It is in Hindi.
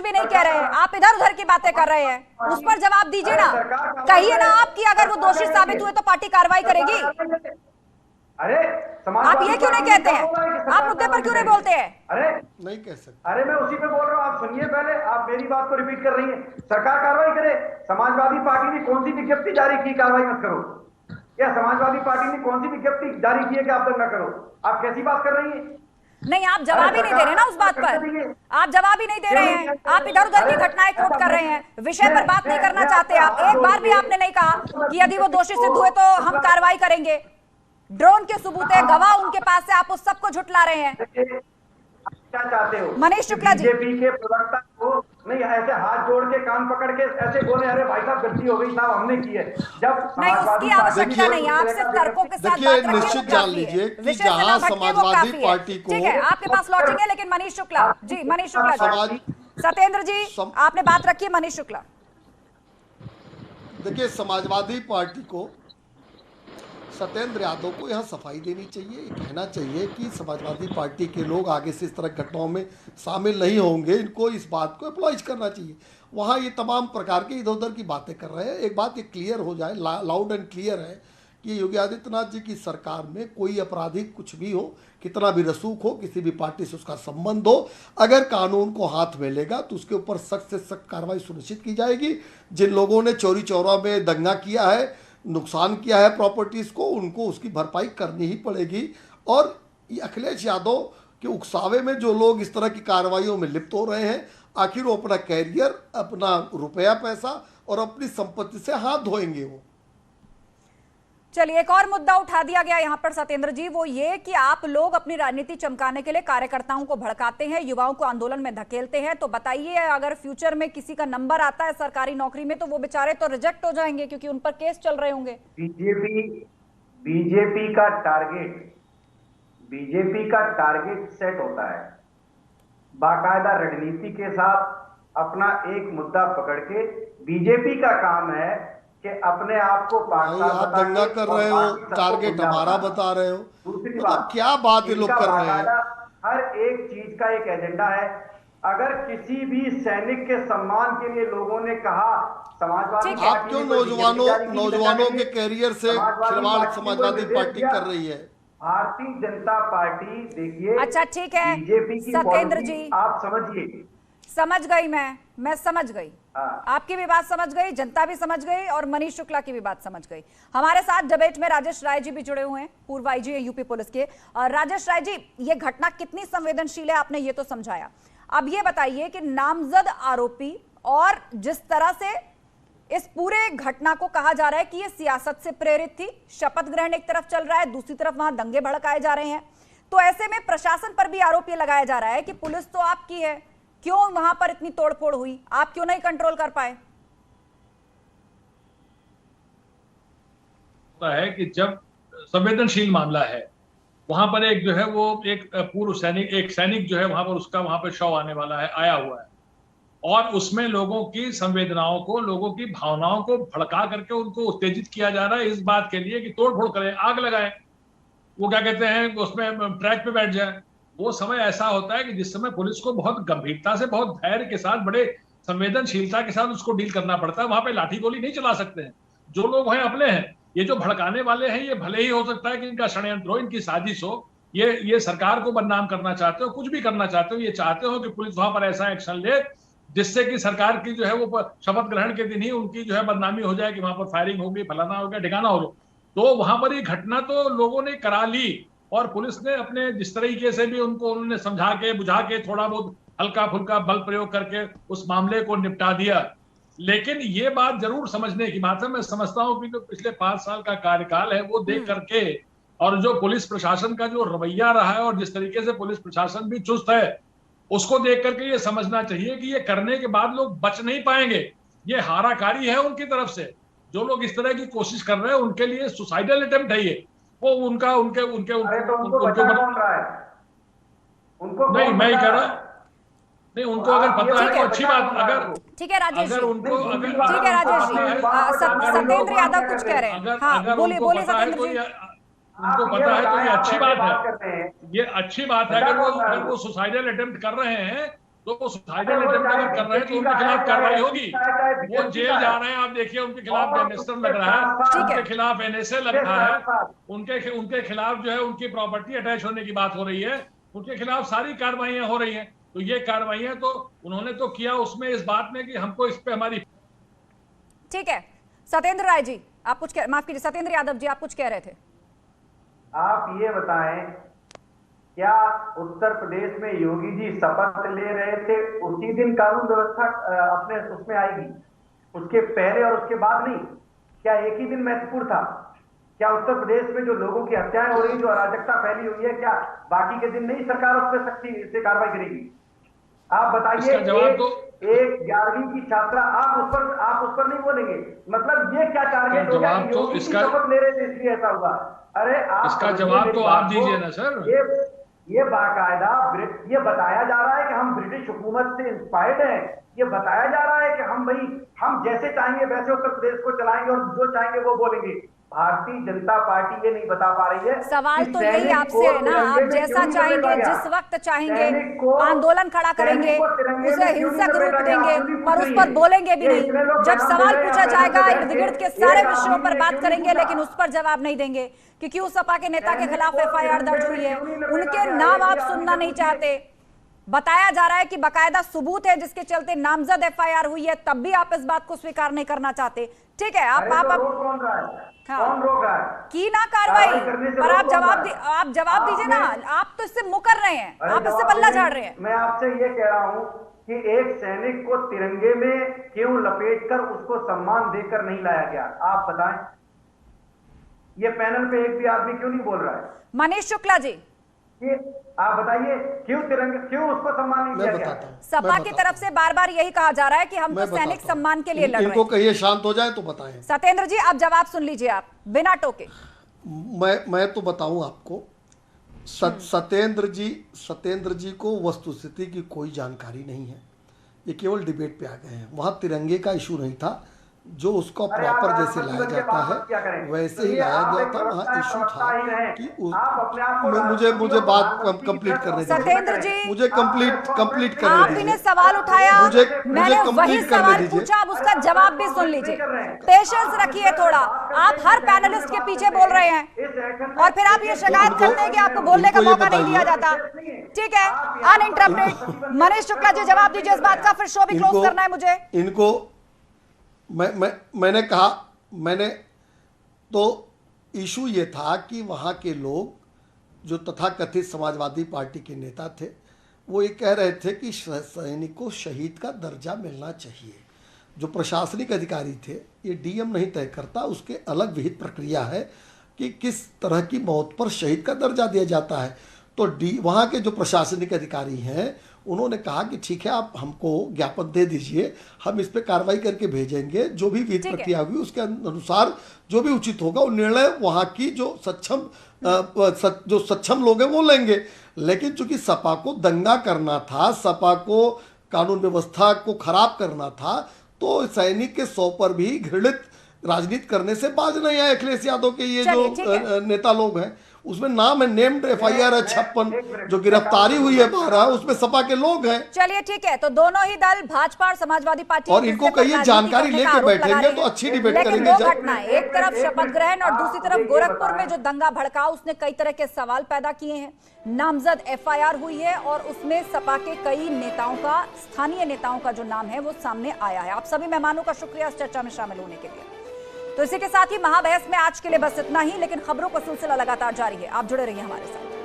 भी नहीं कह रहे हैं, आप इधर उधर की बातें कर रहे हैं। उस पर जवाब दीजिए ना, कहिए ना आप कि अगर वो दोषी साबित हुए तो पार्टी कार्रवाई करेगी। अरे आप ये क्यों नहीं कहते हैं? आप मुद्दे पर क्यों नहीं बोलते हैं? अरे नहीं कह सकते। अरे मैं उसी पे बोल रहा हूँ, आप सुनिए पहले, आप मेरी बात को रिपीट कर रही हैं। सरकार कार्रवाई करे। समाजवादी पार्टी ने कौन सी विज्ञप्ति जारी की कार्रवाई मत करो? क्या समाजवादी पार्टी ने कौन सी विज्ञप्ति जारी की है कि आप दंगा करो? आप कैसी बात कर रही हैं? नहीं, आप जवाब ही नहीं दे रहे ना उस बात पर, आप जवाब ही नहीं दे रहे हैं। आप इधर उधर की घटनाएं कोट कर रहे हैं, विषय पर बात नहीं करना चाहते आप। एक बार भी आपने नहीं कहा कि यदि वो दोषी सिद्ध हुए तो हम कार्रवाई करेंगे। ड्रोन के सबूत है, गवाह उनके पास है, आप उस सबको झुटला रहे हैं। क्या चाहते हो मनीष शुक्ला जी, बीजेपी के प्रवक्ता को नहीं ऐसे हाथ जोड़ के कान पकड़ के ऐसे बोले अरे भाई साहब गलती हो गई साहब हमने की है, जब नहीं उसकी आवश्यकता नहीं है। आप सिर्फ तर्कों के साथ बात रखिए, निश्चित जान लीजिए कि जहां समाजवादी पार्टी को, ठीक है आपके पास लौटेंगे, लेकिन मनीष शुक्ला जी, मनीष शुक्ला जी, सत्येंद्र जी आपने बात रखी है। मनीष शुक्ला, देखिए समाजवादी पार्टी को, सत्येंद्र यादव को यहाँ सफाई देनी चाहिए, कहना चाहिए कि समाजवादी पार्टी के लोग आगे से इस तरह घटनाओं में शामिल नहीं होंगे। इनको इस बात को अप्लॉज करना चाहिए। वहाँ ये तमाम प्रकार के इधर उधर की बातें कर रहे हैं। एक बात ये क्लियर हो जाए, लाउड एंड क्लियर है कि योगी आदित्यनाथ जी की सरकार में कोई आपराधिक कुछ भी हो, कितना भी रसूख हो, किसी भी पार्टी से उसका संबंध हो, अगर कानून को हाथ में लेगा तो उसके ऊपर सख्त से सख्त कार्रवाई सुनिश्चित की जाएगी। जिन लोगों ने चोरी चौरा में दंगा किया है, नुकसान किया है प्रॉपर्टीज़ को, उनको उसकी भरपाई करनी ही पड़ेगी। और ये अखिलेश यादव के उकसावे में जो लोग इस तरह की कार्रवाइयों में लिप्त हो रहे हैं, आखिर वो अपना कैरियर, अपना रुपया पैसा और अपनी संपत्ति से हाथ धोएंगे वो। चलिए एक और मुद्दा उठा दिया गया यहाँ पर सत्येंद्र जी, वो ये कि आप लोग अपनी राजनीति चमकाने के लिए कार्यकर्ताओं को भड़काते हैं, युवाओं को आंदोलन में धकेलते हैं। तो बताइए, अगर फ्यूचर में किसी का नंबर आता है सरकारी नौकरी में तो वो बेचारे तो रिजेक्ट हो जाएंगे क्योंकि उन पर केस चल रहे होंगे। बीजेपी का टारगेट सेट होता है, बाकायदा रणनीति के साथ अपना एक मुद्दा पकड़ के। बीजेपी का काम है कि अपने आप को आप दंगा कर रहे हो, टारगेट हमारा बता रहे हो। दूसरी बात क्या बात ये लोग कर रहे हैं? हर एक चीज का एक एजेंडा है। अगर किसी भी सैनिक के सम्मान के लिए लोगों ने कहा, समाजवादी आप क्यों नौजवानों के कैरियर से खिलवाड़ समाजवादी पार्टी कर रही है? भारतीय जनता पार्टी देखिए, अच्छा ठीक है बीजेपी की सत्येंद्र जी, आप समझिए। समझ गई, मैं समझ गई, आपकी भी बात समझ गई, जनता भी समझ गई और मनीष शुक्ला की भी बात समझ गई। हमारे साथ डिबेट में राजेश राय जी भी जुड़े हुए हैं, पूर्व आईजी है यूपी पुलिस के। और राजेश राय जी, ये घटना कितनी संवेदनशील है आपने ये तो समझाया। अब ये बताइए कि नामजद आरोपी और जिस तरह से इस पूरे घटना को कहा जा रहा है कि ये सियासत से प्रेरित थी, शपथ ग्रहण एक तरफ चल रहा है, दूसरी तरफ वहां दंगे भड़काए जा रहे हैं, तो ऐसे में प्रशासन पर भी आरोप ये लगाया जा रहा है कि पुलिस तो आपकी है, क्यों वहां पर इतनी तोड़फोड़ हुई, आप क्यों नहीं कंट्रोल कर पाए? होता है कि जब संवेदनशील मामला है, वहां पर एक जो है वो एक पूर्व सैनिक, एक सैनिक जो है वहां पर उसका वहां पर शव आने वाला है, आया हुआ है, और उसमें लोगों की संवेदनाओं को, लोगों की भावनाओं को भड़का करके उनको उत्तेजित किया जा रहा है इस बात के लिए कि तोड़फोड़ करें, आग लगाएं, वो क्या कहते हैं उसमें ट्रैक पे बैठ जाए। वो समय ऐसा होता है कि जिस समय पुलिस को बहुत गंभीरता से, बहुत धैर्य के साथ, बड़े संवेदनशीलता के साथ उसको डील करना पड़ता है। वहां पे लाठी गोली नहीं चला सकते हैं। जो लोग हैं अपने हैं, ये जो भड़काने वाले हैं, ये भले ही हो सकता है कि इनका षड्यंत्र हो, इनकी साजिश हो, ये सरकार को बदनाम करना चाहते हो, कुछ भी करना चाहते हो, ये चाहते हो कि पुलिस वहां पर ऐसा एक्शन ले जिससे कि सरकार की जो है वो शपथ ग्रहण के दिन ही उनकी जो है बदनामी हो जाए कि वहां पर फायरिंग होगी, फलाना हो गया, ठिकाना हो गया। तो वहां पर ये घटना तो लोगों ने करा ली और पुलिस ने अपने जिस तरीके से भी उनको उन्होंने समझा के, बुझा के, थोड़ा बहुत हल्का फुल्का बल प्रयोग करके उस मामले को निपटा दिया। लेकिन ये बात जरूर समझने की बात है, मैं समझता हूं कि जो पिछले 5 साल का कार्यकाल है वो देख करके, और जो पुलिस प्रशासन का जो रवैया रहा है और जिस तरीके से पुलिस प्रशासन भी चुस्त है, उसको देख करके ये समझना चाहिए कि ये करने के बाद लोग बच नहीं पाएंगे। ये हाराकारी है उनकी तरफ से। जो लोग इस तरह की कोशिश कर रहे हैं उनके लिए सुसाइडल अटेम्प्ट है ये। वो उनका उनके उनके उनको नहीं, मैं कह रहा नहीं, उनको अगर पता है तो अच्छी बात। अगर ठीक है राजेश, अगर उनको ठीक है राजेश जी, सत्येंद्र यादव कुछ कह रहे हैं, हाँ बोलिए सत्येंद्र जी। उनको पता है तो ये अच्छी बात है, ये अच्छी बात है। अगर वो सुसाइडल अटेम्प्ट कर रहे हैं तो वो सुसाइडल अटेम्प्ट अगर कर रहे हैं तो उनके खिलाफ कार्रवाई होगी। वो जेल जा रहे हैं, आप देखिए उनके खिलाफ एनएसए लग रहा है, उनके खिलाफ एनएसए लग रहा है, उनके खिलाफ जो है उनकी प्रॉपर्टी अटैच होने की बात हो रही है, उनके खिलाफ सारी कार्रवाइयां हो रही हैं। तो ये कार्रवाइयां तो उन्होंने तो किया उसमें इस बात में कि हमको इस पे हमारी। ठीक है सत्येंद्र राय जी, आप कुछ माफ कीजिए सत्येंद्र यादव जी, आप कुछ कह रहे थे। आप ये बताएं, क्या उत्तर प्रदेश में योगी जी शपथ ले रहे थे उसी दिन कानून व्यवस्था अपने उसमें आएगी, उसके पहले और उसके बाद नहीं? क्या एक ही दिन महत्वपूर्ण था? क्या उत्तर प्रदेश में जो लोगों की हत्याएं हो रही, जो अराजकता फैली हुई है, क्या बाकी के दिन नहीं सरकार उस पर सख्ती से कार्रवाई करेगी? आप बताइए, एक 11वीं की छात्रा, आप उस पर नहीं बोलेंगे? मतलब ये क्या टारगेट हो गया? योगी जी शपथ ले रहे थे इसलिए ऐसा हुआ? अरे आप इसका जवाब तो आप दीजिए ना सर। ये बाकायदा ये बताया जा रहा है कि हम ब्रिटिश हुकूमत से इंस्पायर्ड हैं। ये बताया जा रहा है कि हम जैसे चाहेंगे वैसे उत्तर प्रदेश को चलाएंगे और जो चाहेंगे वो बोलेंगे। भारतीय जनता पार्टी ये नहीं बता पा रही है। सवाल तो यही आपसे है ना, आप जैसा चाहेंगे, जिस वक्त चाहेंगे आंदोलन खड़ा करेंगे, उसे हिंसक रूप देंगे, पर उस पर बोलेंगे भी नहीं। जब सवाल पूछा जाएगा इर्द गिर्द के सारे विषयों पर बात करेंगे, लेकिन उस पर जवाब नहीं देंगे कि क्यों सपा के नेता के खिलाफ एफआईआर दर्ज हुई है, उनके नाम आप सुनना नहीं चाहते। बताया जा रहा है कि बकायदा सबूत है जिसके चलते नामजद एफआईआर हुई है, तब भी आप इस बात को स्वीकार नहीं करना चाहते। ठीक है, आप कौन रोक रहा है की ना कार्रवाई, पर आप जवाब दीजिए ना। आप तो इससे मुकर रहे हैं, आप इससे पल्ला झाड़ रहे हैं। मैं आपसे ये कह रहा हूं कि एक सैनिक को तिरंगे में क्यों लपेटकर उसको सम्मान देकर नहीं लाया गया? आप बताएं, ये पैनल पे एक भी आदमी क्यों नहीं बोल रहा है? मनीष शुक्ला जी, आप बताइए, क्यों उसको सम्मान नहीं दिया गया? सपा की तरफ से बार बार यही कहा जा रहा है कि हम तो सैनिक सम्मान के लिए लड़ रहे हैं। इनको कहिए शांत हो जाए तो बताएं। सत्येंद्र जी, आप जवाब सुन लीजिए, आप बिना टोके। मैं तो बताऊं आपको, सत्येंद्र जी को वस्तुस्थिति की कोई जानकारी नहीं है। ये केवल डिबेट पे आ गए हैं। वहां तिरंगे का इशू नहीं था, जो उसको प्रॉपर जैसे लाया जाता है वैसे ही लाया गया था। वहाँ इशू था कि मुझे बात कंप्लीट करने दीजिए। सत्येंद्र जी, मुझे कंप्लीट करने दीजिए। आपने सवाल उठाया, मैंने वही सवाल पूछा, अब उसका जवाब भी सुन लीजिए। पेशेंस रखिए थोड़ा। आप हर पैनलिस्ट के पीछे बोल रहे हैं और फिर आप ये शिकायत करते हैं कि आपको बोलने का मौका नहीं दिया जाता। ठीक है, अनइंटरप्टेड। मनीष शुक्ला जी, जवाब दीजिए इस बात का, फिर शो भी क्लोज करना है मुझे। इनको मैंने कहा, मैंने तो इशू ये था कि वहाँ के लोग जो तथाकथित समाजवादी पार्टी के नेता थे, वो ये कह रहे थे कि सैनिक को शहीद का दर्जा मिलना चाहिए। जो प्रशासनिक अधिकारी थे, ये डीएम नहीं तय करता, उसके अलग विहित प्रक्रिया है कि किस तरह की मौत पर शहीद का दर्जा दिया जाता है। तो वहाँ के जो प्रशासनिक अधिकारी हैं, उन्होंने कहा कि ठीक है, आप हमको ज्ञापन दे दीजिए, हम इस पे कार्रवाई करके भेजेंगे। जो भी विधि प्रक्रिया होगी उसके अनुसार जो भी उचित होगा वो निर्णय वहाँ की जो सक्षम लोग हैं वो लेंगे। लेकिन चूंकि सपा को दंगा करना था, सपा को कानून व्यवस्था को खराब करना था, तो सैनिक के 100 पर भी घृणित राजनीति करने से बाज नहीं आए अखिलेश यादव के ये जो नेता लोग हैं। उसमें नाम है, नेम्ड एफआईआर है 56, जो गिरफ्तारी हुई है 12, उसमें सपा के लोग हैं। चलिए ठीक है, तो दोनों ही दल भाजपा और समाजवादी पार्टी, और इनको कहिए जानकारी लेके बैठेंगे तो अच्छी डिबेट करेंगे। दो घटनाएं, एक तरफ शपथ ग्रहण और दूसरी तरफ गोरखपुर में जो दंगा भड़का, उसने कई तरह के सवाल पैदा किए हैं। नामजद एफआईआर हुई है और उसमें सपा के कई नेताओं का, स्थानीय नेताओं का जो नाम है वो सामने आया है। आप सभी मेहमानों का शुक्रिया इस चर्चा में शामिल होने के लिए। तो इसी के साथ ही महाबहस में आज के लिए बस इतना ही, लेकिन खबरों का सिलसिला लगातार जारी है। आप जुड़े रहिए हमारे साथ।